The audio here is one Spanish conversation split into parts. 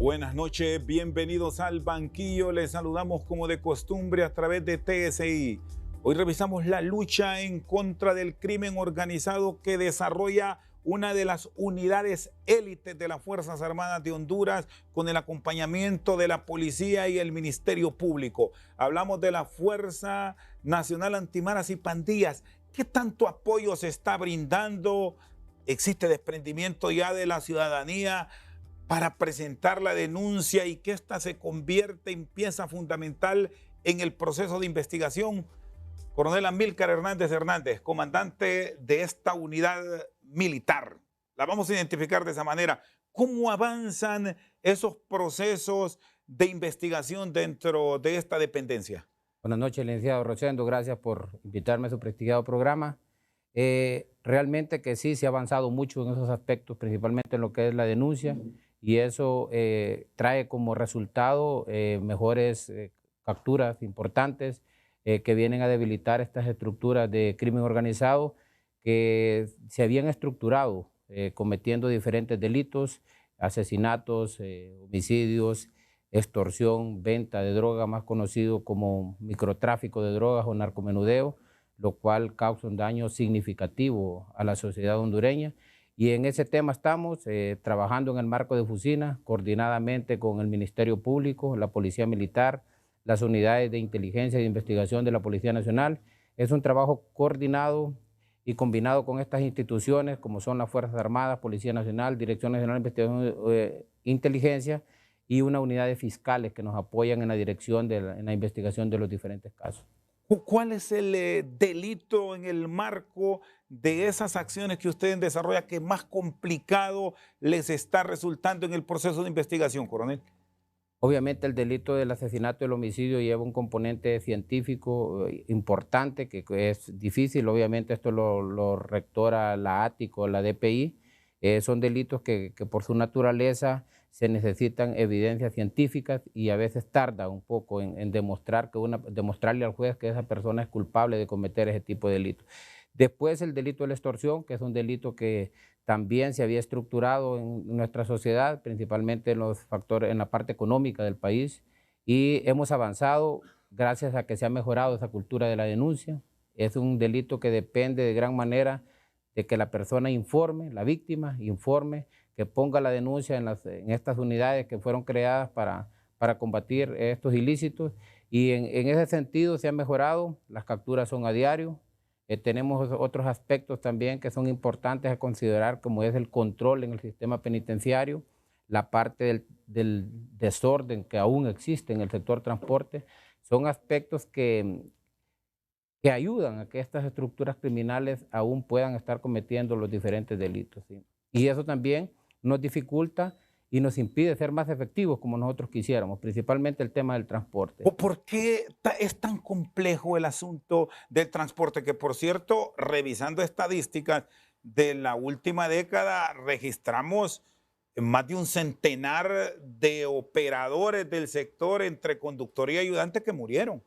Buenas noches, bienvenidos al banquillo. Les saludamos como de costumbre a través de TSI. Hoy revisamos la lucha en contra del crimen organizado que desarrolla una de las unidades élites de las Fuerzas Armadas de Honduras con el acompañamiento de la policía y el Ministerio Público. Hablamos de la Fuerza Nacional Antimaras y Pandillas. ¿Qué tanto apoyo se está brindando? ¿Existe desprendimiento ya de la ciudadanía para presentar la denuncia y que ésta se convierte en pieza fundamental en el proceso de investigación? Coronel Amílcar Hernández, comandante de esta unidad militar. La vamos a identificar de esa manera. ¿Cómo avanzan esos procesos de investigación dentro de esta dependencia? Buenas noches, licenciado Rosendo. Gracias por invitarme a su prestigiado programa. Realmente que sí, se ha avanzado mucho en esos aspectos, principalmente en lo que es la denuncia, y eso trae como resultado mejores capturas importantes que vienen a debilitar estas estructuras de crimen organizado que se habían estructurado cometiendo diferentes delitos, asesinatos, homicidios, extorsión, venta de droga, más conocido como microtráfico de drogas o narcomenudeo, lo cual causa un daño significativo a la sociedad hondureña. Y en ese tema estamos trabajando en el marco de Fusina, coordinadamente con el Ministerio Público, la Policía Militar, las unidades de inteligencia y de investigación de la Policía Nacional. Es un trabajo coordinado y combinado con estas instituciones, como son las Fuerzas Armadas, Policía Nacional, Dirección Nacional de Investigación e Inteligencia, y una unidad de fiscales que nos apoyan en la dirección en la investigación de los diferentes casos. ¿Cuál es el delito en el marco de esas acciones que ustedes desarrollan que más complicado les está resultando en el proceso de investigación, coronel? Obviamente el delito del asesinato y el homicidio lleva un componente científico importante que es difícil. Obviamente esto lo rectora la ATIC o la DPI. Son delitos que por su naturaleza se necesitan evidencias científicas y a veces tarda un poco en demostrarle al juez que esa persona es culpable de cometer ese tipo de delitos. Después el delito de la extorsión, que es un delito que también se había estructurado en nuestra sociedad, principalmente en los factores, en la parte económica del país, y hemos avanzado gracias a que se ha mejorado esa cultura de la denuncia. Es un delito que depende de gran manera de que la persona informe, la víctima informe, que ponga la denuncia en estas unidades que fueron creadas para combatir estos ilícitos, y en ese sentido se ha mejorado. Las capturas son a diario. Tenemos otros aspectos también que son importantes a considerar, como es el control en el sistema penitenciario, la parte del desorden que aún existe en el sector transporte. Son aspectos que ayudan a que estas estructuras criminales aún puedan estar cometiendo los diferentes delitos, ¿sí? Y eso también nos dificulta y nos impide ser más efectivos como nosotros quisiéramos, principalmente el tema del transporte. ¿Por qué es tan complejo el asunto del transporte? Que, por cierto, revisando estadísticas de la última década, registramos más de un centenar de operadores del sector entre conductor y ayudante que murieron.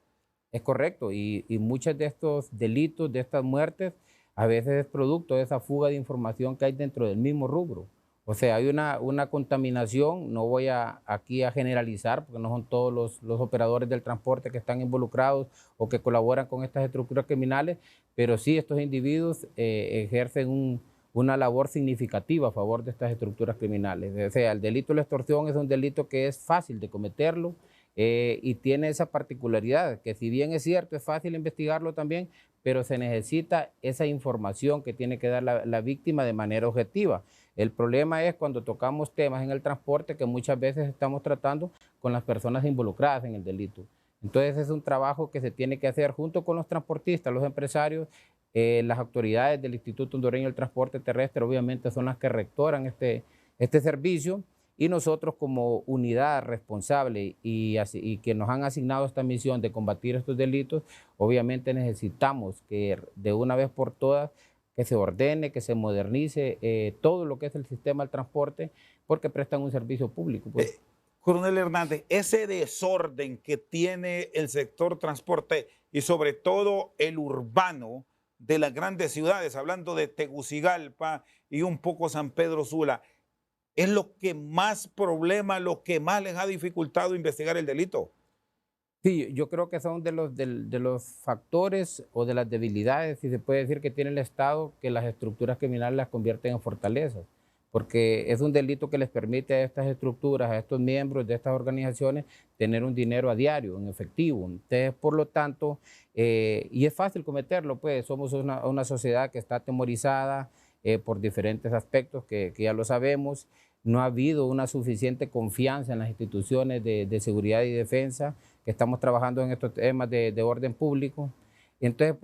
Es correcto, y muchos de estos delitos, de estas muertes, a veces es producto de esa fuga de información que hay dentro del mismo rubro. O sea, hay una contaminación. No voy aquí a generalizar, porque no son todos los operadores del transporte que están involucrados o que colaboran con estas estructuras criminales, pero sí estos individuos ejercen una labor significativa a favor de estas estructuras criminales. O sea, el delito de la extorsión es un delito que es fácil de cometerlo, y tiene esa particularidad, que si bien es cierto, es fácil investigarlo también, pero se necesita esa información que tiene que dar la víctima de manera objetiva. El problema es cuando tocamos temas en el transporte que muchas veces estamos tratando con las personas involucradas en el delito. Entonces es un trabajo que se tiene que hacer junto con los transportistas, los empresarios, las autoridades del Instituto Hondureño del Transporte Terrestre, obviamente son las que rectoran este servicio, y nosotros como unidad responsable y que nos han asignado esta misión de combatir estos delitos, obviamente necesitamos que de una vez por todas que se ordene, que se modernice todo lo que es el sistema del transporte, porque prestan un servicio público, pues. Coronel Hernández, ese desorden que tiene el sector transporte y sobre todo el urbano de las grandes ciudades, hablando de Tegucigalpa y un poco San Pedro Sula, es lo que más problema, lo que más les ha dificultado investigar el delito. Sí, yo creo que son de los factores o de las debilidades, si se puede decir, que tiene el Estado, que las estructuras criminales las convierten en fortalezas, porque es un delito que les permite a estas estructuras, a estos miembros de estas organizaciones, tener un dinero a diario, en efectivo. Entonces, por lo tanto, y es fácil cometerlo, pues somos una sociedad que está atemorizada por diferentes aspectos que ya lo sabemos. No ha habido una suficiente confianza en las instituciones de seguridad y defensa, que estamos trabajando en estos temas de orden público. Entonces,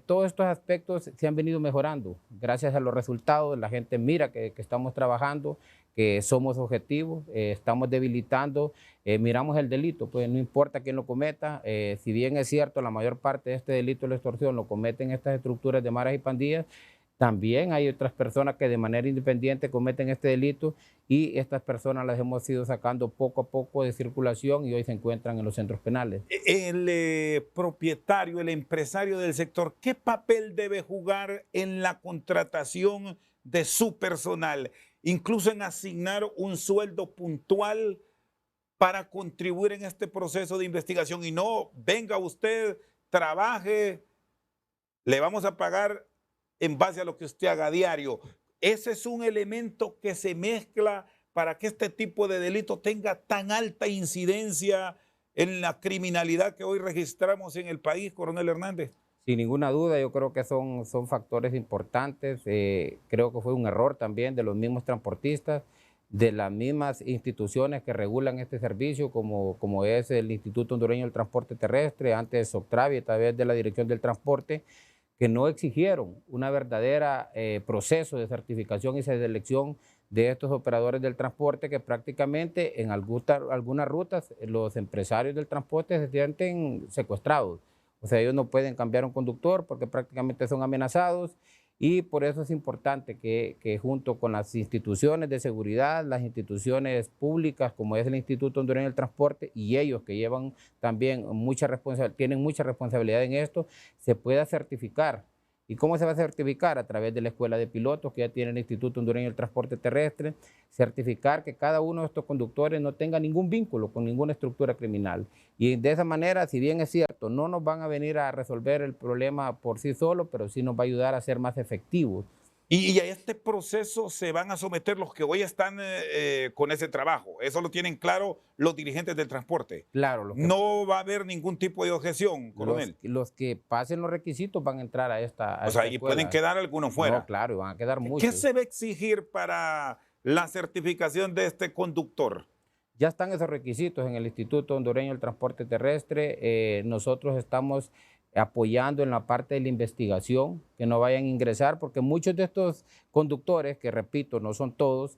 todos estos aspectos se han venido mejorando gracias a los resultados. La gente mira que estamos trabajando, que somos objetivos, estamos debilitando, miramos el delito, pues no importa quién lo cometa. Si bien es cierto, la mayor parte de este delito de la extorsión lo cometen estas estructuras de maras y pandillas, también hay otras personas que de manera independiente cometen este delito, y estas personas las hemos ido sacando poco a poco de circulación y hoy se encuentran en los centros penales. El propietario, el empresario del sector, ¿qué papel debe jugar en la contratación de su personal? Incluso en asignar un sueldo puntual para contribuir en este proceso de investigación, y no venga usted, trabaje, le vamos a pagar en base a lo que usted haga a diario. Ese es un elemento que se mezcla para que este tipo de delito tenga tan alta incidencia en la criminalidad que hoy registramos en el país, coronel Hernández. Sin ninguna duda, yo creo que son factores importantes. Creo que fue un error también de los mismos transportistas, de las mismas instituciones que regulan este servicio, como es el Instituto Hondureño del Transporte Terrestre, antes Soctravi, a través de la Dirección del Transporte, que no exigieron una verdadera proceso de certificación y selección de estos operadores del transporte, que prácticamente en algunas rutas los empresarios del transporte se sienten secuestrados. O sea, ellos no pueden cambiar un conductor porque prácticamente son amenazados, y por eso es importante que junto con las instituciones de seguridad, las instituciones públicas como es el Instituto Hondureño del Transporte, y ellos que llevan también tienen mucha responsabilidad en esto, se pueda certificar. ¿Y cómo se va a certificar? A través de la escuela de pilotos que ya tiene el Instituto Hondureño del Transporte Terrestre, certificar que cada uno de estos conductores no tenga ningún vínculo con ninguna estructura criminal. Y de esa manera, si bien es cierto, no nos van a venir a resolver el problema por sí solo, pero sí nos va a ayudar a ser más efectivos. Y a este proceso se van a someter los que hoy están con ese trabajo. Eso lo tienen claro los dirigentes del transporte. Claro. No va a haber ningún tipo de objeción, coronel. Los que pasen los requisitos van a entrar a esta O sea, y pueden quedar algunos fuera. No, claro, y van a quedar muchos. ¿Qué se va a exigir para la certificación de este conductor? Ya están esos requisitos en el Instituto Hondureño del Transporte Terrestre. Nosotros estamos apoyando en la parte de la investigación, que no vayan a ingresar, porque muchos de estos conductores, que repito, no son todos,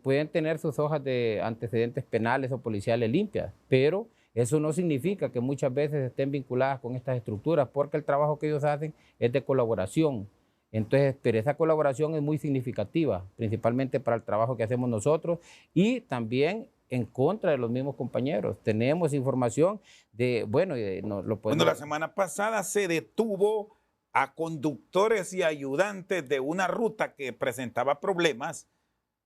pueden tener sus hojas de antecedentes penales o policiales limpias, pero eso no significa que muchas veces estén vinculadas con estas estructuras, porque el trabajo que ellos hacen es de colaboración. Entonces, pero esa colaboración es muy significativa, principalmente para el trabajo que hacemos nosotros, y también en contra de los mismos compañeros. Tenemos información de, bueno, lo podemos... Bueno, la semana pasada se detuvo a conductores y ayudantes de una ruta que presentaba problemas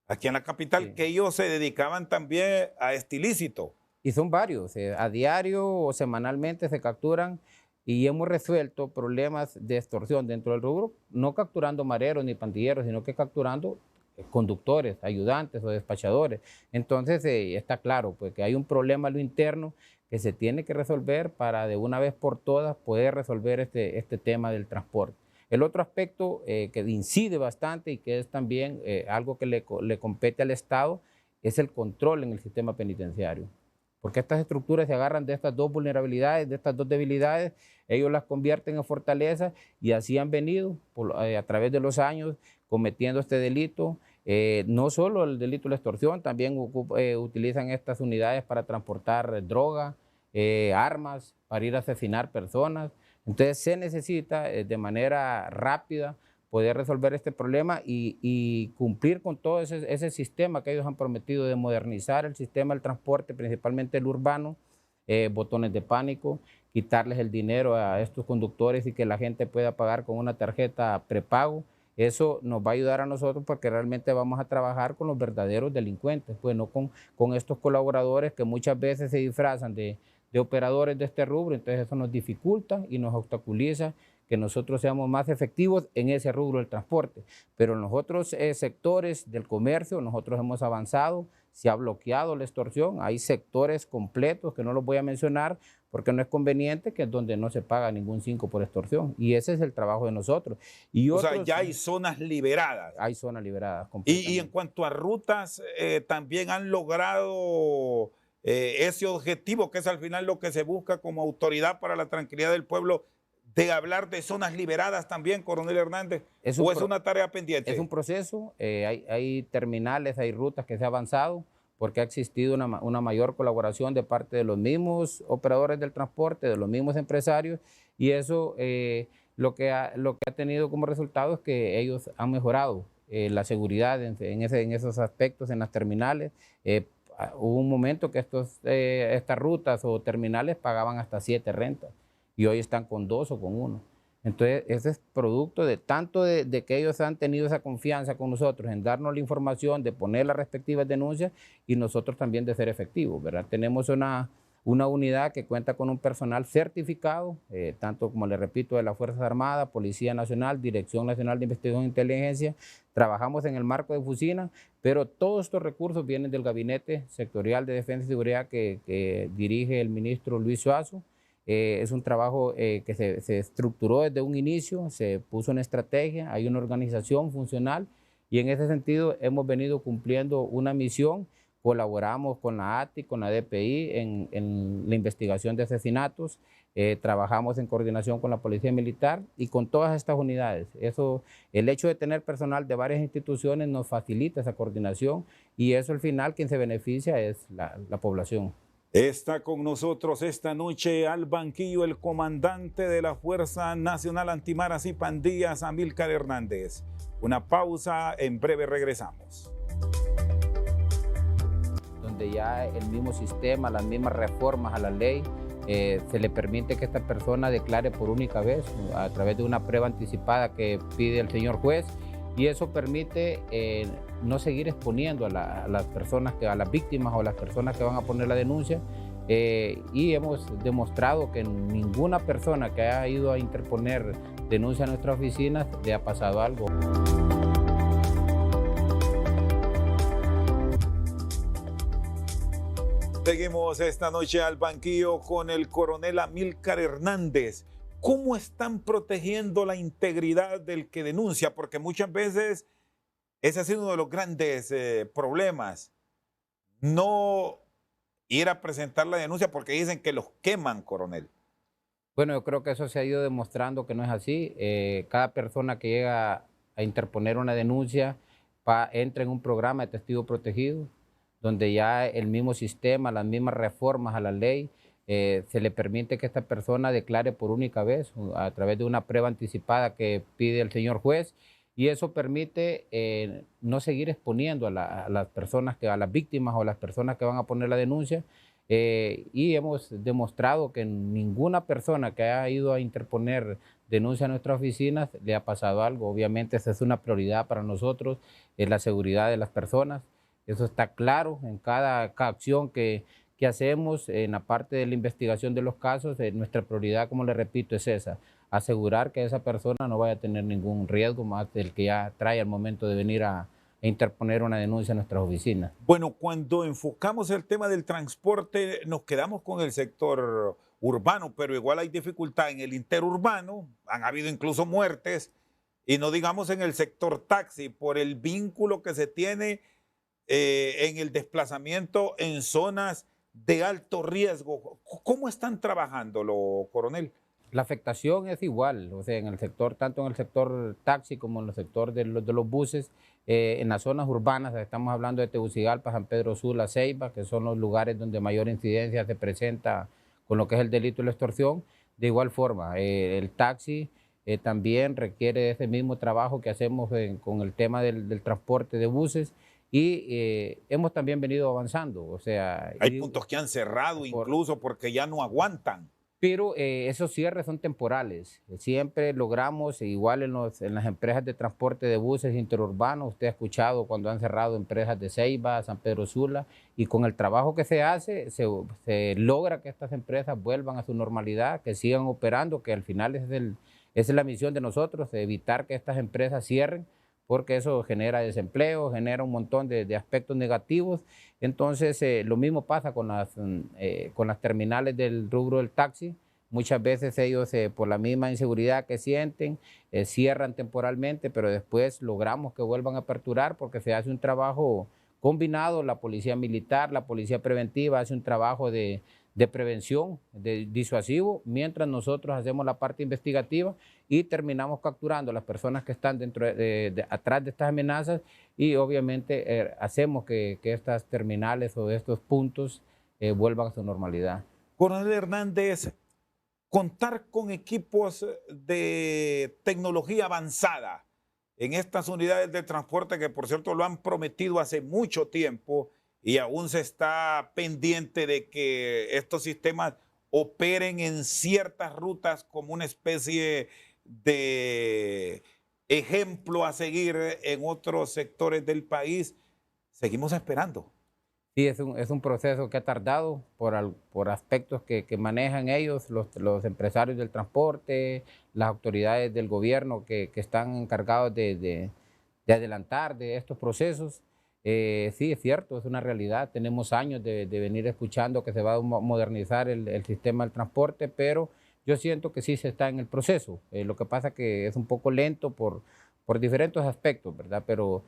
aquí en la capital, sí, que ellos se dedicaban también a este ilícito. Y son varios, a diario o semanalmente se capturan, y hemos resuelto problemas de extorsión dentro del rubro, no capturando mareros ni pandilleros, sino que capturando conductores, ayudantes o despachadores. Entonces está claro pues, que hay un problema a lo interno que se tiene que resolver para de una vez por todas poder resolver este tema del transporte. El otro aspecto que incide bastante y que es también algo que le compete al Estado es el control en el sistema penitenciario. Porque estas estructuras se agarran de estas dos vulnerabilidades, de estas dos debilidades, ellos las convierten en fortalezas, y así han venido a través de los años cometiendo este delito. No solo el delito de la extorsión, también utilizan estas unidades para transportar droga, armas, para ir a asesinar personas. Entonces se necesita de manera rápida poder resolver este problema y cumplir con todo ese sistema que ellos han prometido de modernizar el sistema del transporte, principalmente el urbano, botones de pánico, quitarles el dinero a estos conductores y que la gente pueda pagar con una tarjeta prepago, Eso nos va a ayudar a nosotros porque realmente vamos a trabajar con los verdaderos delincuentes, pues no con estos colaboradores que muchas veces se disfrazan de operadores de este rubro. Entonces eso nos dificulta y nos obstaculiza que nosotros seamos más efectivos en ese rubro del transporte. Pero en los otros sectores del comercio nosotros hemos avanzado, se ha bloqueado la extorsión, hay sectores completos que no los voy a mencionar porque no es conveniente, que es donde no se paga ningún 5 por extorsión, y ese es el trabajo de nosotros. Y o sea, ya hay zonas liberadas. Hay zonas liberadas. Y en cuanto a rutas, también han logrado ese objetivo, que es al final lo que se busca como autoridad para la tranquilidad del pueblo, de hablar de zonas liberadas también, coronel Hernández, ¿o es una tarea pendiente? Es un proceso, hay terminales, hay rutas que se ha avanzado, porque ha existido una mayor colaboración de parte de los mismos operadores del transporte, de los mismos empresarios, y eso lo que ha tenido como resultado es que ellos han mejorado la seguridad en esos aspectos, en las terminales. Hubo un momento que estas rutas o terminales pagaban hasta 7 rentas, y hoy están con 2 o con 1. Entonces, ese es producto de tanto de que ellos han tenido esa confianza con nosotros en darnos la información, de poner las respectivas denuncias, y nosotros también de ser efectivos, ¿verdad? Tenemos una unidad que cuenta con un personal certificado, tanto, como le repito, de las Fuerzas Armadas, Policía Nacional, Dirección Nacional de Investigación e Inteligencia. Trabajamos en el marco de FUSINA, pero todos estos recursos vienen del Gabinete Sectorial de Defensa y Seguridad que dirige el ministro Luis Suazo. Es un trabajo que se estructuró desde un inicio, se puso en estrategia, hay una organización funcional, y en ese sentido hemos venido cumpliendo una misión. Colaboramos con la ATI, con la DPI en la investigación de asesinatos, trabajamos en coordinación con la Policía Militar y con todas estas unidades. El hecho de tener personal de varias instituciones nos facilita esa coordinación, y eso al final quien se beneficia es la población. Está con nosotros esta noche al banquillo el comandante de la Fuerza Nacional Antimaras y Pandillas, Amílcar Hernández. Una pausa, en breve regresamos. Donde ya el mismo sistema, las mismas reformas a la ley, se le permite que esta persona declare por única vez a través de una prueba anticipada que pide el señor juez, y eso permite no seguir exponiendo a las personas, a las víctimas o a las personas que van a poner la denuncia, y hemos demostrado que ninguna persona que haya ido a interponer denuncia a nuestras oficinas le ha pasado algo. Seguimos esta noche al banquillo con el coronel Amílcar Hernández. ¿Cómo están protegiendo la integridad del que denuncia? Porque muchas veces ese ha sido uno de los grandes problemas. No ir a presentar la denuncia porque dicen que los queman, coronel. Bueno, yo creo que eso se ha ido demostrando que no es así. Cada persona que llega a interponer una denuncia entra en un programa de testigo protegido, donde ya el mismo sistema, las mismas reformas a la ley, se le permite que esta persona declare por única vez a través de una prueba anticipada que pide el señor juez, y eso permite no seguir exponiendo a las personas, a las víctimas o a las personas que van a poner la denuncia, y hemos demostrado que ninguna persona que haya ido a interponer denuncia a nuestras oficinas le ha pasado algo. Obviamente esa es una prioridad para nosotros, es la seguridad de las personas. Eso está claro en cada acción que hacemos en la parte de la investigación de los casos. Nuestra prioridad, como le repito, es esa: asegurar que esa persona no vaya a tener ningún riesgo más del que ya trae al momento de venir a interponer una denuncia en nuestras oficinas. Bueno, cuando enfocamos el tema del transporte, nos quedamos con el sector urbano, pero igual hay dificultad en el interurbano, han habido incluso muertes, y no digamos en el sector taxi, por el vínculo que se tiene en el desplazamiento en zonas de alto riesgo. ¿Cómo están trabajándolo, coronel? La afectación es igual, o sea, en el sector, tanto en el sector taxi como en el sector de los buses, en las zonas urbanas, estamos hablando de Tegucigalpa, San Pedro Sula, Ceiba, que son los lugares donde mayor incidencia se presenta con lo que es el delito de la extorsión. De igual forma, el taxi también requiere ese mismo trabajo que hacemos con el tema del transporte de buses, y hemos también venido avanzando. O sea, hay puntos que han cerrado incluso porque ya no aguantan. Pero esos cierres son temporales. Siempre logramos, igual en las empresas de transporte de buses interurbanos, usted ha escuchado cuando han cerrado empresas de Ceiba, San Pedro Sula, y con el trabajo que se hace, se logra que estas empresas vuelvan a su normalidad, que sigan operando, que al final esa es la misión de nosotros, de evitar que estas empresas cierren, porque eso genera desempleo, genera un montón de aspectos negativos. Entonces, lo mismo pasa con las terminales del rubro del taxi. Muchas veces ellos, por la misma inseguridad que sienten, cierran temporalmente, pero después logramos que vuelvan a aperturar porque se hace un trabajo combinado. La policía militar, la policía preventiva hace un trabajo de prevención, de disuasivo, mientras nosotros hacemos la parte investigativa y terminamos capturando a las personas que están atrás de estas amenazas y obviamente hacemos que estas terminales o estos puntos vuelvan a su normalidad. Coronel Hernández, contar con equipos de tecnología avanzada en estas unidades de transporte que por cierto lo han prometido hace mucho tiempo y aún se está pendiente de que estos sistemas operen en ciertas rutas como una especie de ejemplo a seguir en otros sectores del país. Seguimos esperando. Sí, es un proceso que ha tardado por aspectos que manejan ellos, los empresarios del transporte, las autoridades del gobierno que están encargados de adelantar de estos procesos. Sí, es cierto, es una realidad. Tenemos años de venir escuchando que se va a modernizar el sistema del transporte, pero yo siento que sí se está en el proceso. Lo que pasa que es un poco lento por diferentes aspectos, ¿verdad? Pero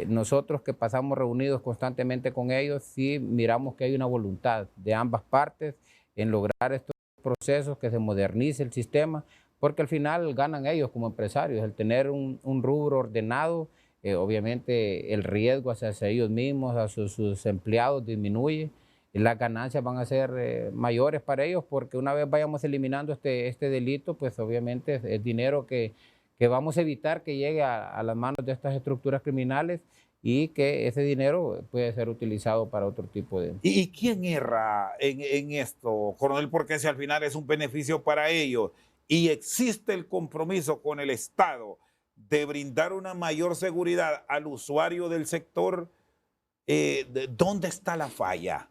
nosotros que pasamos reunidos constantemente con ellos, sí miramos que hay una voluntad de ambas partes en lograr estos procesos, que se modernice el sistema, porque al final ganan ellos como empresarios, el tener un rubro ordenado. Obviamente el riesgo hacia ellos mismos, a sus empleados disminuye, y las ganancias van a ser mayores para ellos porque una vez vayamos eliminando este delito, pues obviamente es dinero que vamos a evitar que llegue a las manos de estas estructuras criminales y que ese dinero puede ser utilizado para otro tipo de... ¿Y quién erra en esto, coronel? Porque si al final es un beneficio para ellos y existe el compromiso con el Estado de brindar una mayor seguridad al usuario del sector, ¿dónde está la falla?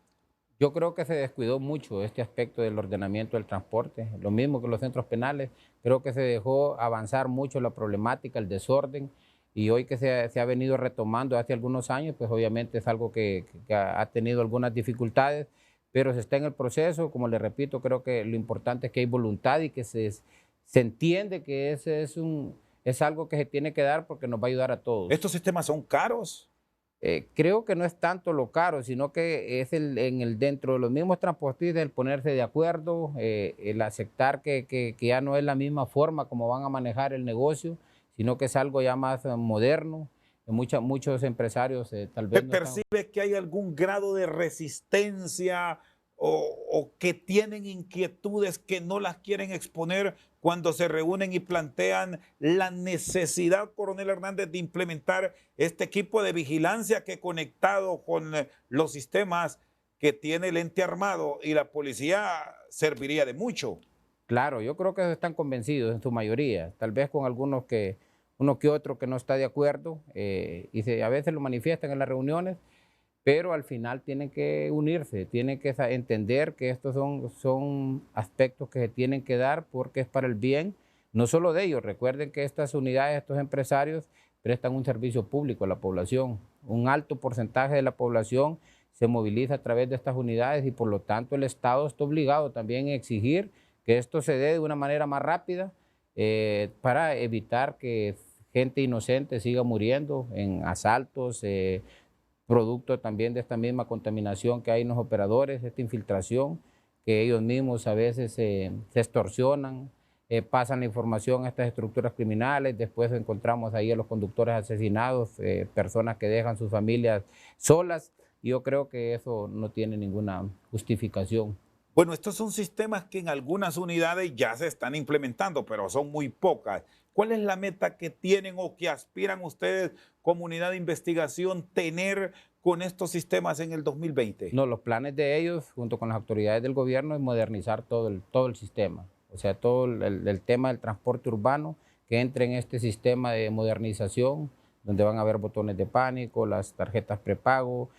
Yo creo que se descuidó mucho este aspecto del ordenamiento del transporte, lo mismo que los centros penales. Creo que se dejó avanzar mucho la problemática, el desorden, y hoy que se ha venido retomando hace algunos años, pues obviamente es algo que ha tenido algunas dificultades, pero se está en el proceso. Como le repito, creo que lo importante es que hay voluntad y que se entiende que ese es algo que se tiene que dar porque nos va a ayudar a todos. ¿Estos sistemas son caros? Creo que no es tanto lo caro, sino que es dentro de los mismos transportistas el ponerse de acuerdo, el aceptar que ya no es la misma forma como van a manejar el negocio, sino que es algo ya más moderno. Muchos empresarios tal vez... ¿Percibe que hay algún grado de resistencia o que tienen inquietudes que no las quieren exponer cuando se reúnen y plantean la necesidad, coronel Hernández, de implementar este equipo de vigilancia que conectado con los sistemas que tiene el ente armado y la policía serviría de mucho? Claro, yo creo que están convencidos en su mayoría, tal vez con uno que otro que no está de acuerdo y a veces lo manifiestan en las reuniones, pero al final tienen que unirse, tienen que entender que estos son aspectos que se tienen que dar porque es para el bien, no solo de ellos. Recuerden que estas unidades, estos empresarios prestan un servicio público a la población. Un alto porcentaje de la población se moviliza a través de estas unidades y por lo tanto el Estado está obligado también a exigir que esto se dé de una manera más rápida para evitar que gente inocente siga muriendo en asaltos, producto también de esta misma contaminación que hay en los operadores, esta infiltración, que ellos mismos a veces se extorsionan, pasan la información a estas estructuras criminales, después encontramos ahí a los conductores asesinados, personas que dejan sus familias solas, y yo creo que eso no tiene ninguna justificación. Bueno, estos son sistemas que en algunas unidades ya se están implementando, pero son muy pocas. ¿Cuál es la meta que tienen o que aspiran ustedes comunidad de investigación tener con estos sistemas en el 2020? No, los planes de ellos, junto con las autoridades del gobierno, es modernizar todo el sistema. O sea, todo el tema del transporte urbano, que entre en este sistema de modernización, donde van a haber botones de pánico, las tarjetas prepago,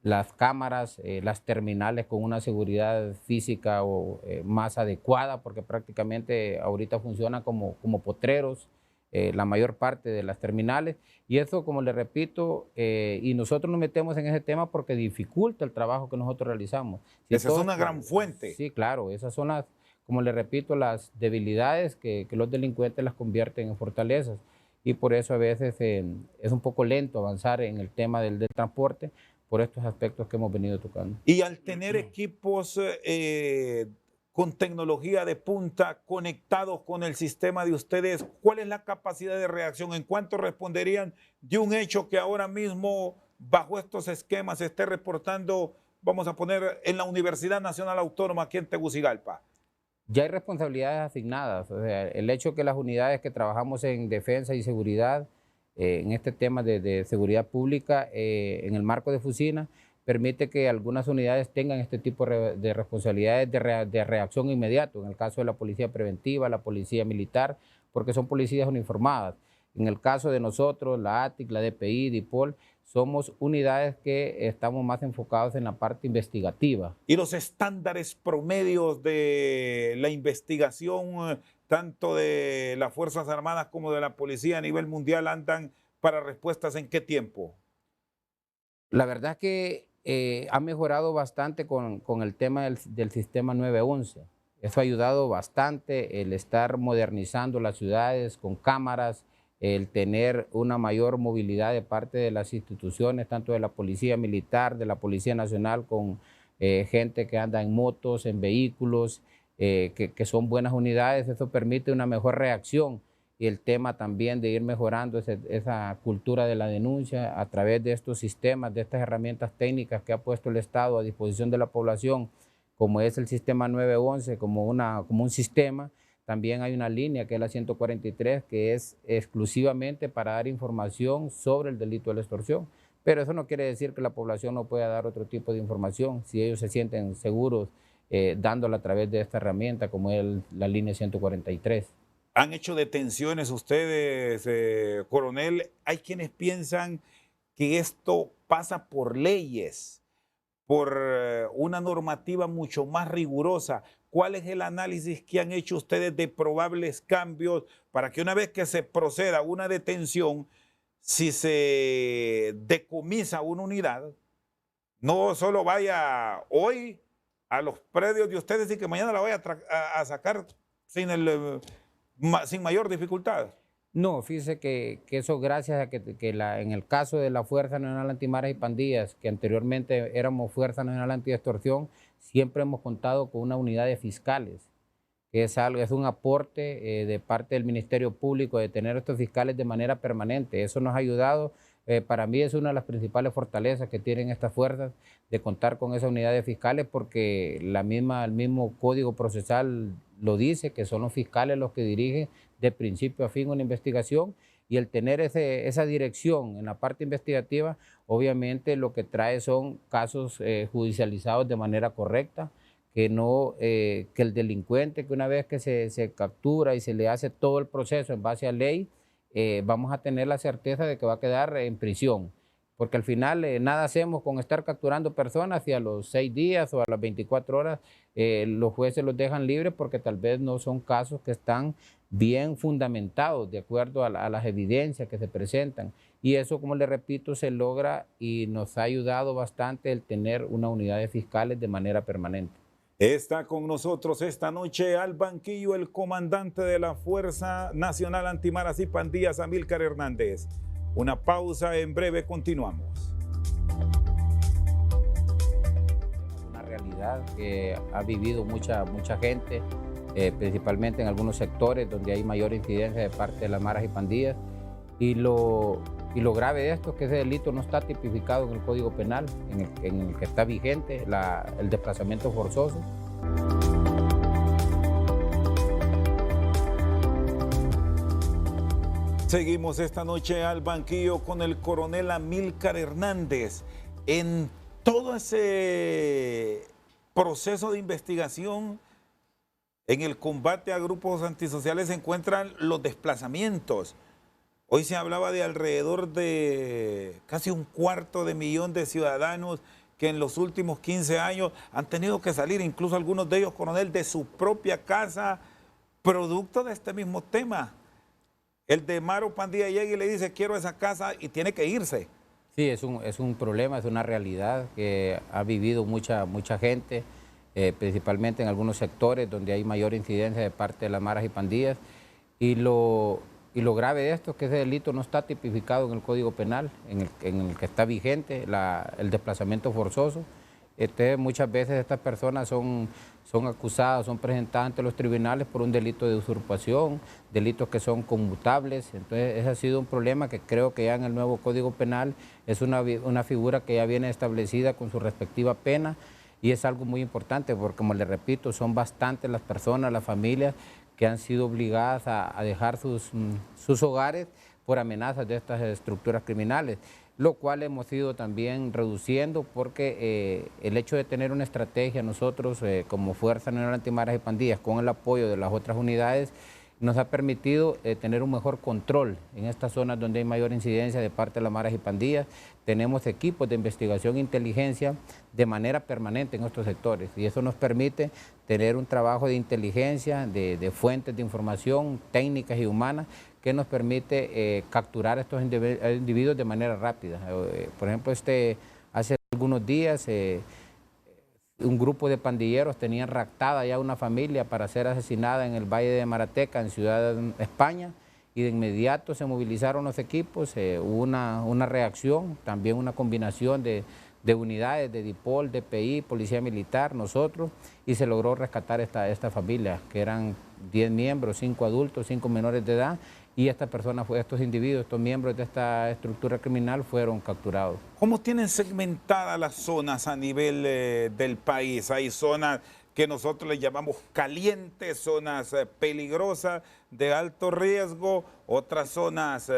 las cámaras, las terminales con una seguridad física más adecuada, porque prácticamente ahorita funcionan como potreros, la mayor parte de las terminales, y eso, como le repito, y nosotros nos metemos en ese tema porque dificulta el trabajo que nosotros realizamos. Esa es una gran fuente. Sí, claro, esas son las, como le repito, las debilidades que los delincuentes las convierten en fortalezas, y por eso a veces es un poco lento avanzar en el tema del transporte, por estos aspectos que hemos venido tocando. Y al tener equipos con tecnología de punta conectados con el sistema de ustedes, ¿cuál es la capacidad de reacción? ¿En cuánto responderían de un hecho que ahora mismo bajo estos esquemas se esté reportando, vamos a poner, en la Universidad Nacional Autónoma aquí en Tegucigalpa? Ya hay responsabilidades asignadas. O sea, el hecho que las unidades que trabajamos en defensa y seguridad, en este tema de seguridad pública, en el marco de Fusina, permite que algunas unidades tengan este tipo de responsabilidades de reacción inmediata, en el caso de la policía preventiva, la policía militar, porque son policías uniformadas. En el caso de nosotros, la ATIC, la DPI, DIPOL, somos unidades que estamos más enfocados en la parte investigativa. ¿Y los estándares promedios de la investigación, tanto de las Fuerzas Armadas como de la policía a nivel mundial, andan para respuestas en qué tiempo? La verdad que ha mejorado bastante con el tema del sistema 911. Eso ha ayudado bastante, el estar modernizando las ciudades con cámaras, el tener una mayor movilidad de parte de las instituciones, tanto de la Policía Militar, de la Policía Nacional, con gente que anda en motos, en vehículos, que son buenas unidades. Eso permite una mejor reacción, y el tema también de ir mejorando esa cultura de la denuncia a través de estos sistemas, de estas herramientas técnicas que ha puesto el Estado a disposición de la población, como es el sistema 911, como un sistema. También hay una línea que es la 143, que es exclusivamente para dar información sobre el delito de la extorsión. Pero eso no quiere decir que la población no pueda dar otro tipo de información, si ellos se sienten seguros dándola a través de esta herramienta, como es la línea 143. ¿Han hecho detenciones ustedes, coronel? Hay quienes piensan que esto pasa por leyes, por una normativa mucho más rigurosa. ¿Cuál es el análisis que han hecho ustedes de probables cambios para que una vez que se proceda a una detención, si se decomisa una unidad, no solo vaya hoy a los predios de ustedes y que mañana la vaya a sacar sin mayor dificultad? No, fíjese que eso gracias a que en el caso de la Fuerza Nacional Antimaras y Pandillas, que anteriormente éramos Fuerza Nacional Antiextorsión, siempre hemos contado con una unidad de fiscales, que es un aporte de parte del Ministerio Público de tener estos fiscales de manera permanente. Eso nos ha ayudado. Para mí es una de las principales fortalezas que tienen estas fuerzas, de contar con esa unidad de fiscales, porque el mismo Código Procesal lo dice, que son los fiscales los que dirigen de principio a fin una investigación, y el tener esa dirección en la parte investigativa, obviamente lo que trae son casos judicializados de manera correcta, que el delincuente, que una vez que se captura y se le hace todo el proceso en base a ley, vamos a tener la certeza de que va a quedar en prisión, porque al final nada hacemos con estar capturando personas y a los 6 días o a las 24 horas los jueces los dejan libres, porque tal vez no son casos que están bien fundamentados de acuerdo a las evidencias que se presentan, y eso, como le repito, se logra, y nos ha ayudado bastante el tener una unidad de fiscales de manera permanente. Está con nosotros esta noche al banquillo el comandante de la Fuerza Nacional Antimaras y Pandillas, Amílcar Hernández. Una pausa, en breve continuamos. Una realidad que ha vivido mucha gente, principalmente en algunos sectores donde hay mayor incidencia de parte de las maras y pandillas, y lo grave de esto es que ese delito no está tipificado en el Código Penal, en el que está vigente el desplazamiento forzoso. Seguimos esta noche al banquillo con el coronel Amílcar Hernández. En todo ese proceso de investigación, en el combate a grupos antisociales se encuentran los desplazamientos. Hoy se hablaba de alrededor de casi 250,000 de ciudadanos que en los últimos 15 años han tenido que salir, incluso algunos de ellos, coronel, de su propia casa, producto de este mismo tema. El de Maro Pandilla llega y le dice, quiero esa casa, y tiene que irse. Sí, es un problema, es una realidad que ha vivido mucha gente, principalmente en algunos sectores donde hay mayor incidencia de parte de las maras y pandillas. Y lo grave de esto es que ese delito no está tipificado en el Código Penal, en el que está vigente el desplazamiento forzoso. Muchas veces estas personas son acusadas, son presentadas ante los tribunales por un delito de usurpación, delitos que son conmutables. Entonces, ese ha sido un problema que creo que ya en el nuevo Código Penal es una figura que ya viene establecida con su respectiva pena, y es algo muy importante porque, como le repito, son bastantes las personas, las familias que han sido obligadas a dejar sus hogares por amenazas de estas estructuras criminales, lo cual hemos ido también reduciendo porque el hecho de tener una estrategia nosotros como Fuerza Nacional Antimaras y Pandillas, con el apoyo de las otras unidades, nos ha permitido tener un mejor control en estas zonas donde hay mayor incidencia de parte de las maras y pandillas. Tenemos equipos de investigación e inteligencia de manera permanente en estos sectores, y eso nos permite tener un trabajo de inteligencia, de fuentes de información técnicas y humanas, que nos permite capturar a estos individuos de manera rápida. Por ejemplo, hace algunos días un grupo de pandilleros tenían raptada ya una familia para ser asesinada en el Valle de Marateca, en Ciudad de España, y de inmediato se movilizaron los equipos, hubo una reacción, también una combinación de unidades de DIPOL, DPI, Policía Militar, nosotros, y se logró rescatar esta familia, que eran 10 miembros, 5 adultos, 5 menores de edad, y estos individuos, estos miembros de esta estructura criminal fueron capturados. ¿Cómo tienen segmentadas las zonas a nivel del país? Hay zonas que nosotros le llamamos calientes, zonas peligrosas, de alto riesgo, otras zonas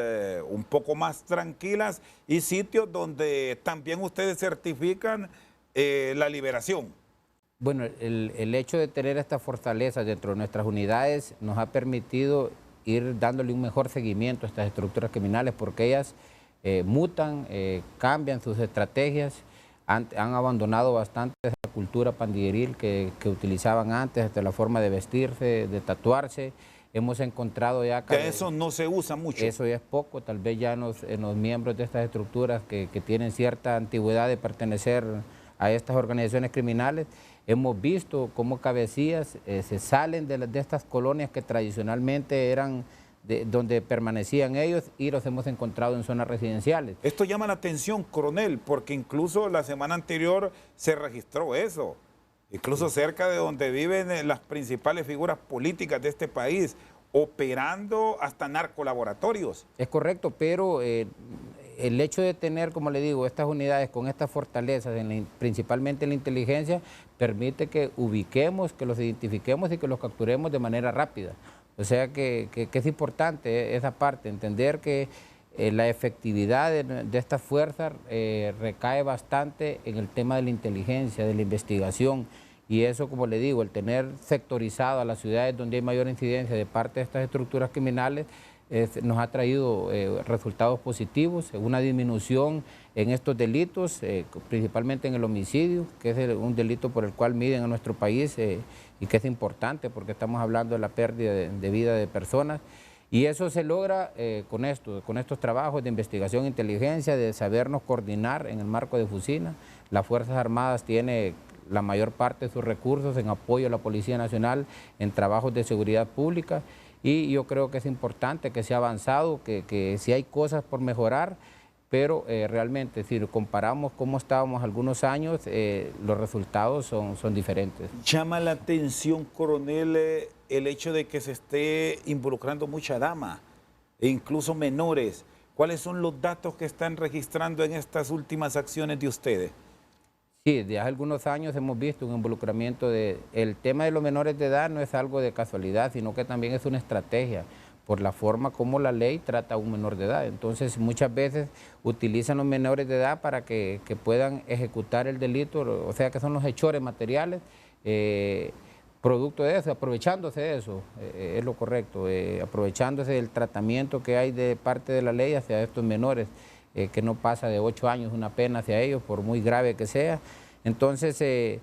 un poco más tranquilas, y sitios donde también ustedes certifican la liberación. Bueno, el hecho de tener estas fortalezas dentro de nuestras unidades nos ha permitido ir dándole un mejor seguimiento a estas estructuras criminales, porque ellas mutan, cambian sus estrategias, han abandonado bastante esa cultura pandilleril que utilizaban antes, hasta la forma de vestirse, de tatuarse. Hemos encontrado ya... Que eso no se usa mucho. Eso ya es poco, tal vez ya en los miembros de estas estructuras que tienen cierta antigüedad de pertenecer a estas organizaciones criminales. Hemos visto cómo cabecillas se salen de estas colonias que tradicionalmente eran donde permanecían ellos, y los hemos encontrado en zonas residenciales. Esto llama la atención, coronel, porque incluso la semana anterior se registró eso, incluso cerca de donde viven las principales figuras políticas de este país, operando hasta narcolaboratorios. Es correcto, pero el hecho de tener, como le digo, estas unidades con estas fortalezas, principalmente en la inteligencia, permite que ubiquemos, que los identifiquemos y que los capturemos de manera rápida. O sea que es importante esa parte, entender que la efectividad de estas fuerzas recae bastante en el tema de la inteligencia, de la investigación, y eso, como le digo, el tener sectorizado a las ciudades donde hay mayor incidencia de parte de estas estructuras criminales, nos ha traído resultados positivos, una disminución en estos delitos, principalmente en el homicidio, que es un delito por el cual miden a nuestro país y que es importante porque estamos hablando de la pérdida de vida de personas. Y eso se logra con estos trabajos de investigación e inteligencia, de sabernos coordinar en el marco de Fusina. Las Fuerzas Armadas tienen la mayor parte de sus recursos en apoyo a la Policía Nacional en trabajos de seguridad pública, y yo creo que es importante que se ha avanzado, que sí hay cosas por mejorar, pero realmente si comparamos cómo estábamos algunos años, los resultados son diferentes. Llama la atención, coronel, el hecho de que se esté involucrando mucha dama e incluso menores. ¿Cuáles son los datos que están registrando en estas últimas acciones de ustedes? Sí, desde hace algunos años hemos visto un involucramiento el tema de los menores de edad no es algo de casualidad, sino que también es una estrategia, por la forma como la ley trata a un menor de edad. Entonces, muchas veces utilizan los menores de edad para que puedan ejecutar el delito, o sea, que son los hechores materiales, producto de eso, aprovechándose de eso, es lo correcto, aprovechándose del tratamiento que hay de parte de la ley hacia estos menores, que no pasa de 8 años una pena hacia ellos, por muy grave que sea. Entonces,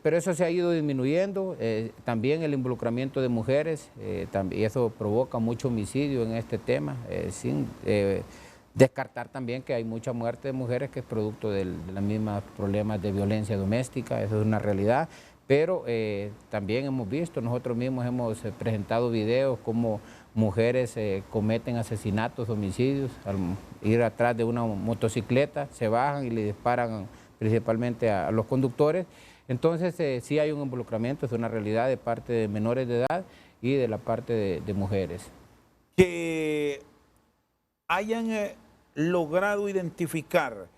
pero eso se ha ido disminuyendo, también el involucramiento de mujeres, y eso provoca mucho homicidio en este tema, sin descartar también que hay mucha muerte de mujeres que es producto de los mismos problemas de violencia doméstica, eso es una realidad. Pero también hemos visto, nosotros mismos hemos presentado videos como mujeres cometen asesinatos, homicidios, al ir atrás de una motocicleta, se bajan y le disparan principalmente a los conductores. Entonces sí hay un involucramiento, es una realidad de parte de menores de edad y de la parte de mujeres. Que hayan logrado identificar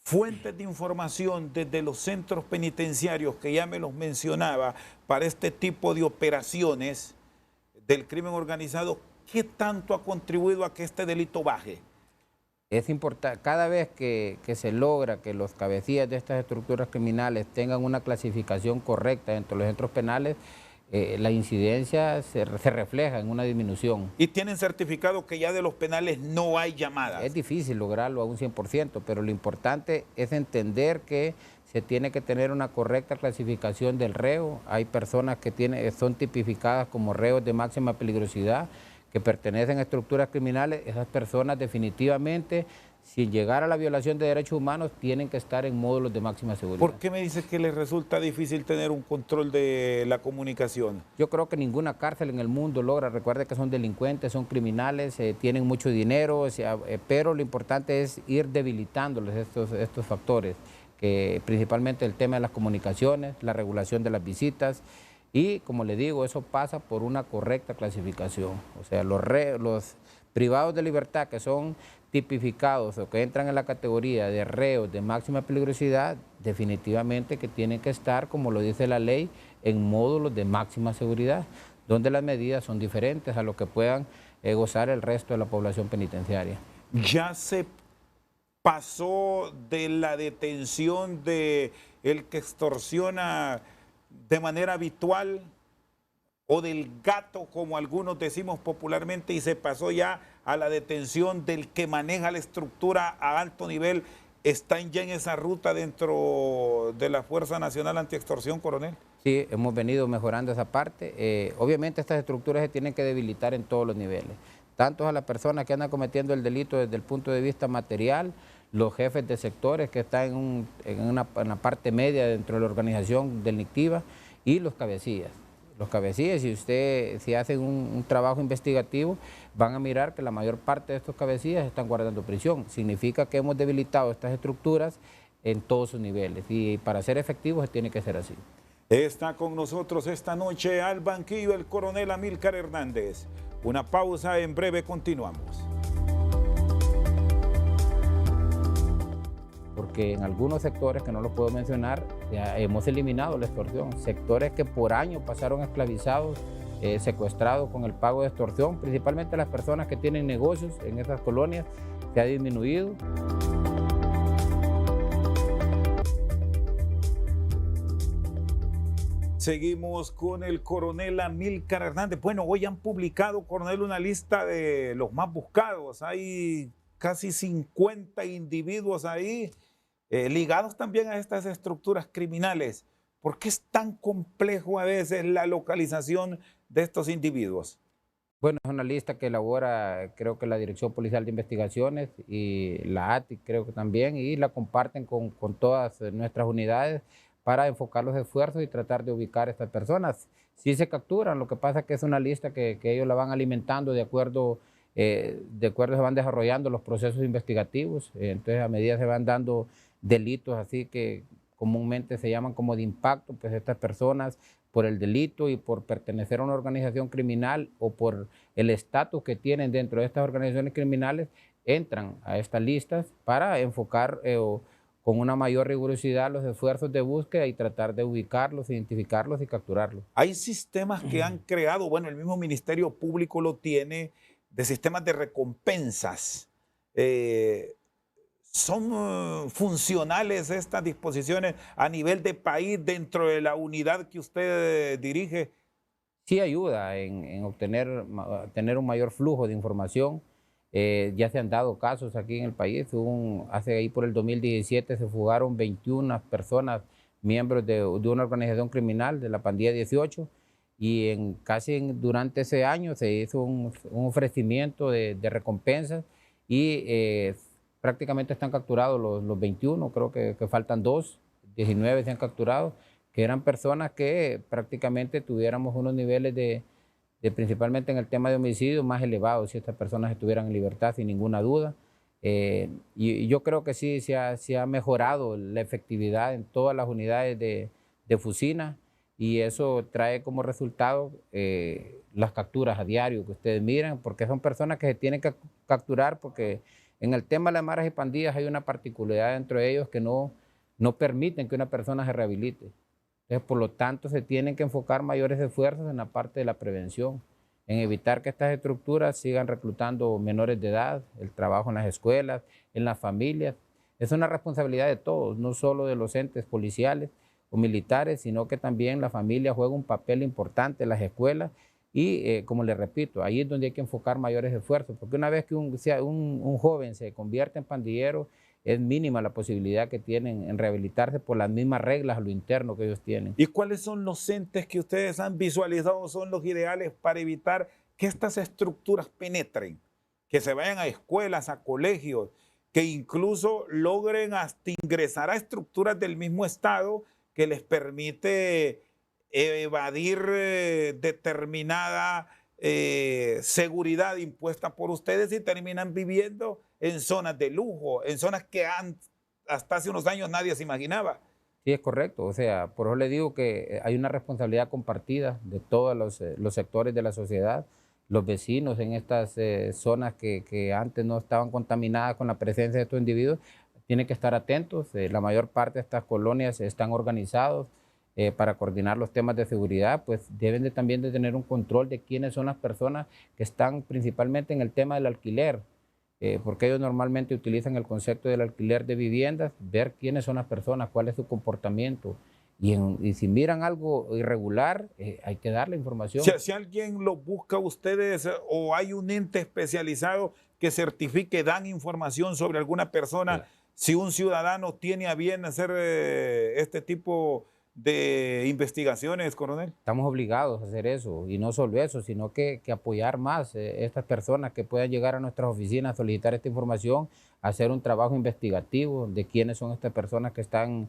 fuentes de información desde los centros penitenciarios, que ya me los mencionaba, para este tipo de operaciones del crimen organizado, ¿qué tanto ha contribuido a que este delito baje? Es importante, cada vez que se logra que los cabecillas de estas estructuras criminales tengan una clasificación correcta dentro de los centros penales, la incidencia se refleja en una disminución. ¿Y tienen certificado que ya de los penales no hay llamadas? Es difícil lograrlo a un 100%, pero lo importante es entender que se tiene que tener una correcta clasificación del reo. Hay personas que son tipificadas como reos de máxima peligrosidad, que pertenecen a estructuras criminales. Esas personas definitivamente, sin llegar a la violación de derechos humanos, tienen que estar en módulos de máxima seguridad. ¿Por qué me dices que les resulta difícil tener un control de la comunicación? Yo creo que ninguna cárcel en el mundo logra. Recuerde que son delincuentes, son criminales, tienen mucho dinero, pero lo importante es ir debilitándoles estos factores, que principalmente el tema de las comunicaciones, la regulación de las visitas, y como le digo, eso pasa por una correcta clasificación. O sea, los privados de libertad que son tipificados o que entran en la categoría de reos de máxima peligrosidad, definitivamente que tienen que estar, como lo dice la ley, en módulos de máxima seguridad, donde las medidas son diferentes a lo que puedan gozar el resto de la población penitenciaria. Ya se pasó de la detención de el que extorsiona de manera habitual, o del gato, como algunos decimos popularmente, y se pasó ya a la detención del que maneja la estructura a alto nivel. ¿Están ya en esa ruta dentro de la Fuerza Nacional Antiextorsión, coronel? Sí, hemos venido mejorando esa parte. Obviamente estas estructuras se tienen que debilitar en todos los niveles, tanto a las personas que andan cometiendo el delito desde el punto de vista material, los jefes de sectores que están en la parte media dentro de la organización delictiva, y los cabecillas. Los cabecillas, si hacen un trabajo investigativo, van a mirar que la mayor parte de estos cabecillas están guardando prisión. Significa que hemos debilitado estas estructuras en todos sus niveles, y para ser efectivos tiene que ser así. Está con nosotros esta noche al banquillo el coronel Amílcar Hernández. Una pausa, en breve continuamos. Porque en algunos sectores, que no los puedo mencionar, ya hemos eliminado la extorsión. Sectores que por años pasaron esclavizados, secuestrados con el pago de extorsión, principalmente las personas que tienen negocios en esas colonias, se ha disminuido. Seguimos con el coronel Amílcar Hernández. Bueno, hoy han publicado, coronel, una lista de los más buscados. Hay casi 50 individuos ahí, ligados también a estas estructuras criminales. ¿Por qué es tan complejo a veces la localización de estos individuos? Bueno, es una lista que elabora, creo que la Dirección Policial de Investigaciones y la ATI, creo que también, y la comparten con todas nuestras unidades para enfocar los esfuerzos y tratar de ubicar a estas personas. Sí se capturan, lo que pasa es que es una lista que ellos la van alimentando de acuerdo se van desarrollando los procesos investigativos, entonces a medida se van dando delitos así que comúnmente se llaman como de impacto, pues estas personas, por el delito y por pertenecer a una organización criminal o por el estatus que tienen dentro de estas organizaciones criminales, entran a estas listas para enfocar o con una mayor rigurosidad los esfuerzos de búsqueda y tratar de ubicarlos, identificarlos y capturarlos. Hay sistemas que han creado, bueno, el mismo Ministerio Público lo tiene, de sistemas de recompensas. ¿Son funcionales estas disposiciones a nivel de país dentro de la unidad que usted dirige? Sí ayuda en obtener, tener un mayor flujo de información. Ya se han dado casos aquí en el país. Hace ahí por el 2017 se fugaron 21 personas, miembros de una organización criminal de la pandilla 18, y durante ese año se hizo un ofrecimiento de recompensas y prácticamente están capturados los 21, creo que faltan 19 se han capturado, que eran personas que prácticamente tuviéramos unos niveles principalmente en el tema de homicidio más elevados si estas personas estuvieran en libertad sin ninguna duda. Y yo creo que sí se ha mejorado la efectividad en todas las unidades de Fusina, y eso trae como resultado las capturas a diario que ustedes miran, porque son personas que se tienen que capturar, porque en el tema de las maras y pandillas hay una particularidad dentro de ellos que no permiten que una persona se rehabilite. Entonces, por lo tanto, se tienen que enfocar mayores esfuerzos en la parte de la prevención, en evitar que estas estructuras sigan reclutando menores de edad, el trabajo en las escuelas, en las familias. Es una responsabilidad de todos, no solo de los entes policiales o militares, sino que también la familia juega un papel importante en las escuelas y, como les repito, ahí es donde hay que enfocar mayores esfuerzos, porque una vez que un joven se convierte en pandillero, es mínima la posibilidad que tienen en rehabilitarse por las mismas reglas a lo interno que ellos tienen. ¿Y cuáles son los entes que ustedes han visualizado son los ideales para evitar que estas estructuras penetren, que se vayan a escuelas, a colegios, que incluso logren hasta ingresar a estructuras del mismo Estado que les permite evadir determinada seguridad impuesta por ustedes y terminan viviendo en zonas de lujo, en zonas que hasta hace unos años nadie se imaginaba? Sí, es correcto. O sea, por eso le digo que hay una responsabilidad compartida de todos los sectores de la sociedad, los vecinos en estas zonas que antes no estaban contaminadas con la presencia de estos individuos, tienen que estar atentos. La mayor parte de estas colonias están organizados para coordinar los temas de seguridad, pues deben también de tener un control de quiénes son las personas que están principalmente en el tema del alquiler, porque ellos normalmente utilizan el concepto del alquiler de viviendas, ver quiénes son las personas, cuál es su comportamiento, y si miran algo irregular, hay que darle información. Si alguien lo busca a ustedes o hay un ente especializado que certifique, dan información sobre alguna persona, si un ciudadano tiene a bien hacer este tipo de investigaciones, coronel. Estamos obligados a hacer eso, y no solo eso, sino que apoyar más estas personas que puedan llegar a nuestras oficinas a solicitar esta información, hacer un trabajo investigativo de quiénes son estas personas que están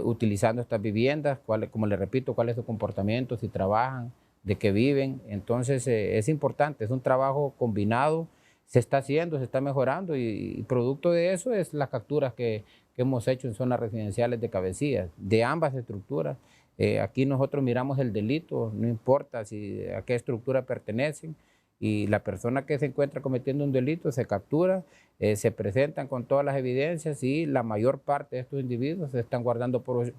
utilizando estas viviendas, como les repito, cuál es su comportamiento, si trabajan, de qué viven. Entonces es importante, es un trabajo combinado, se está haciendo, se está mejorando, y producto de eso es las capturas que hemos hecho en zonas residenciales de Cabecillas, de ambas estructuras. Aquí nosotros miramos el delito, no importa a qué estructura pertenecen, y la persona que se encuentra cometiendo un delito se captura, se presentan con todas las evidencias, y la mayor parte de estos individuos se están guardando por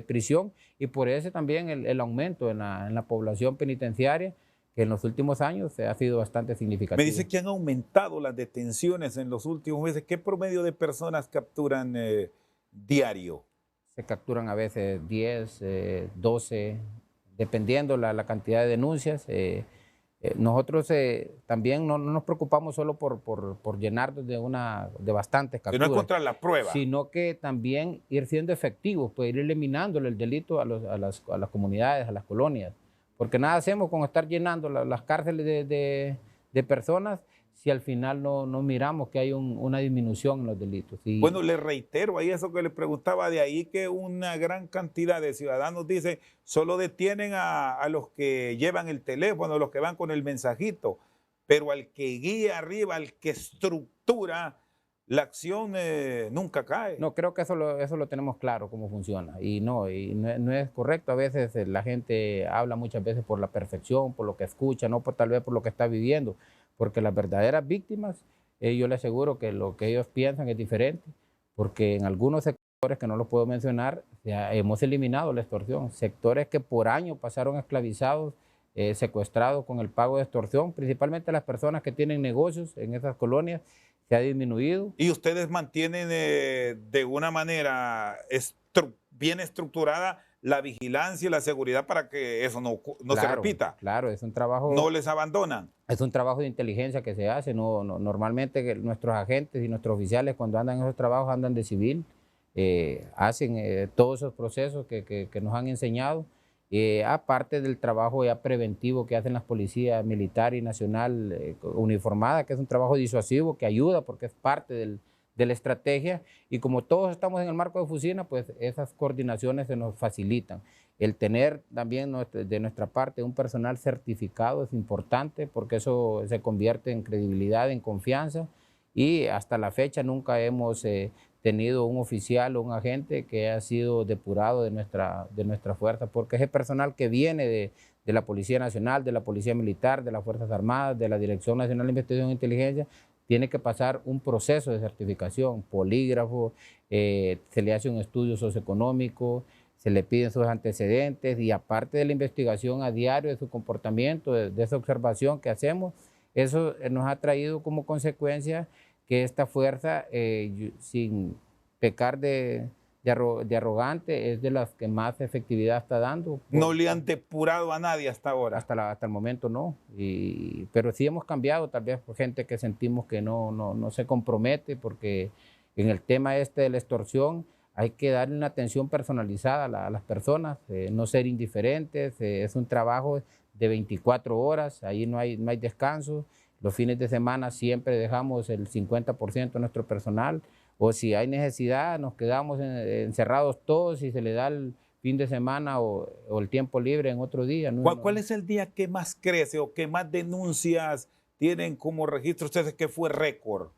prisión, y por eso también el aumento en la población penitenciaria, que en los últimos años ha sido bastante significativo. Me dice que han aumentado las detenciones en los últimos meses. ¿Qué promedio de personas capturan diario? Se capturan a veces 10, 12, dependiendo la cantidad de denuncias. Nosotros también no nos preocupamos solo por llenarnos de bastantes capturas. No encontrar la prueba. Sino que también ir siendo efectivos, pues ir eliminándole el delito a las comunidades, a las colonias. Porque nada hacemos con estar llenando las cárceles de personas si al final no miramos que hay una disminución en los delitos. Y bueno, le reitero ahí eso que le preguntaba, de ahí que una gran cantidad de ciudadanos dice solo detienen a los que llevan el teléfono, a los que van con el mensajito, pero al que guía arriba, al que estructura la acción, nunca cae. No, creo que eso lo tenemos claro cómo funciona, y no es correcto. A veces la gente habla muchas veces por la perfección, por lo que escucha, no tal vez por lo que está viviendo, porque las verdaderas víctimas, yo les aseguro que lo que ellos piensan es diferente, porque en algunos sectores que no los puedo mencionar, ya hemos eliminado la extorsión. Sectores que por años pasaron esclavizados, secuestrados con el pago de extorsión, principalmente las personas que tienen negocios en esas colonias, se ha disminuido. Y ustedes mantienen de una manera bien estructurada la vigilancia y la seguridad para que eso no se repita. Claro, es un trabajo. No les abandonan. Es un trabajo de inteligencia que se hace. Normalmente nuestros agentes y nuestros oficiales cuando andan en esos trabajos andan de civil, hacen todos esos procesos que nos han enseñado. Aparte del trabajo ya preventivo que hacen las policías militar y nacional uniformada, que es un trabajo disuasivo que ayuda porque es parte de la estrategia, y como todos estamos en el marco de oficina, pues esas coordinaciones se nos facilitan. El tener también de nuestra parte un personal certificado es importante porque eso se convierte en credibilidad, en confianza, y hasta la fecha nunca hemos tenido un oficial o un agente que haya sido depurado de nuestra fuerza, porque es el personal que viene de la Policía Nacional, de la Policía Militar, de las Fuerzas Armadas, de la Dirección Nacional de Investigación e Inteligencia, tiene que pasar un proceso de certificación, polígrafo, se le hace un estudio socioeconómico, se le piden sus antecedentes, y aparte de la investigación a diario de su comportamiento, de esa observación que hacemos, eso nos ha traído como consecuencia que esta fuerza, sin pecar de arrogante, es de las que más efectividad está dando. No le han depurado a nadie hasta ahora. Hasta el momento no, pero sí hemos cambiado, tal vez por gente que sentimos que no se compromete, porque en el tema de la extorsión hay que darle una atención personalizada a las personas, no ser indiferentes, es un trabajo de 24 horas, ahí no hay descanso. Los fines de semana siempre dejamos el 50% de nuestro personal, o si hay necesidad nos quedamos encerrados todos y se le da el fin de semana o el tiempo libre en otro día. ¿Cuál es el día que más crece o que más denuncias tienen como registro ustedes que fue récord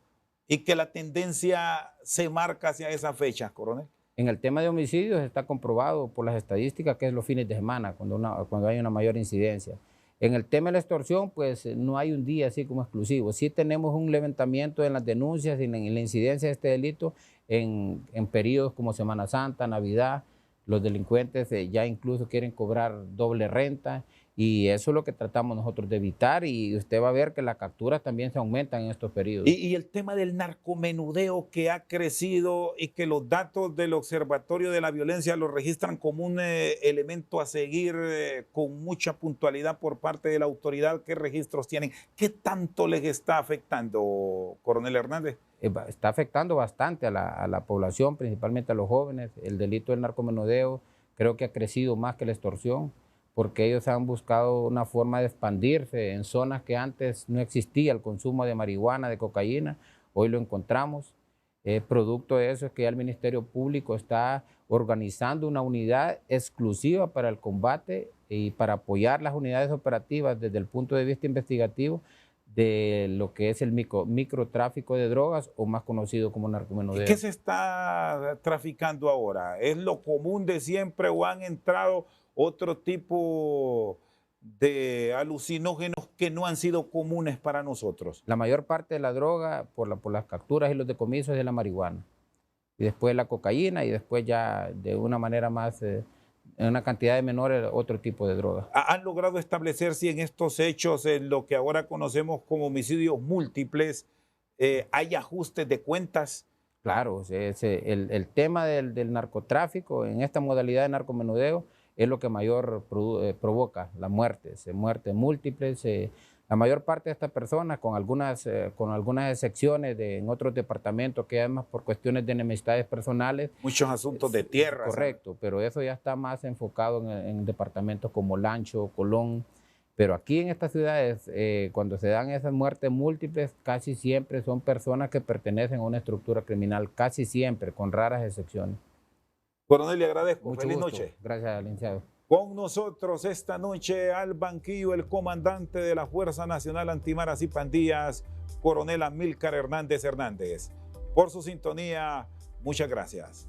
y que la tendencia se marca hacia esa fecha, coronel? En el tema de homicidios está comprobado por las estadísticas que es los fines de semana, cuando hay una mayor incidencia. En el tema de la extorsión, pues no hay un día así como exclusivo. Sí tenemos un levantamiento en las denuncias y en la incidencia de este delito en periodos como Semana Santa, Navidad. Los delincuentes ya incluso quieren cobrar doble renta, y eso es lo que tratamos nosotros de evitar, y usted va a ver que las capturas también se aumentan en estos periodos. Y el tema del narcomenudeo que ha crecido y que los datos del Observatorio de la Violencia lo registran como un elemento a seguir con mucha puntualidad por parte de la autoridad. ¿Qué registros tienen? ¿Qué tanto les está afectando, coronel Hernández? Está afectando bastante a la población, principalmente a los jóvenes. El delito del narcomenudeo creo que ha crecido más que la extorsión, porque ellos han buscado una forma de expandirse en zonas que antes no existía el consumo de marihuana, de cocaína. Hoy lo encontramos. Producto de eso es que ya el Ministerio Público está organizando una unidad exclusiva para el combate y para apoyar las unidades operativas desde el punto de vista investigativo de lo que es el microtráfico de drogas, o más conocido como narcomenudeo. ¿Qué se está traficando ahora? ¿Es lo común de siempre o han entrado otro tipo de alucinógenos que no han sido comunes para nosotros? La mayor parte de la droga, por las capturas y los decomisos, es de la marihuana, y después la cocaína, y después ya de una manera más, en una cantidad de menores, otro tipo de droga. ¿Han logrado establecer si en estos hechos, en lo que ahora conocemos como homicidios múltiples, hay ajustes de cuentas? Claro, el tema del narcotráfico en esta modalidad de narcomenudeo es lo que mayor provoca las muertes múltiples. La mayor parte de estas personas, con algunas excepciones en otros departamentos que además por cuestiones de enemistades personales. Muchos asuntos de tierra. Correcto, pero eso ya está más enfocado en departamentos como Lancho, Colón. Pero aquí en estas ciudades, cuando se dan esas muertes múltiples, casi siempre son personas que pertenecen a una estructura criminal, casi siempre, con raras excepciones. Coronel, le agradezco. Mucho Feliz gusto. noche. Gracias, licenciado. Con nosotros esta noche al banquillo el comandante de la Fuerza Nacional Antimaras y Pandillas, coronel Amílcar Hernández Hernández. Por su sintonía, muchas gracias.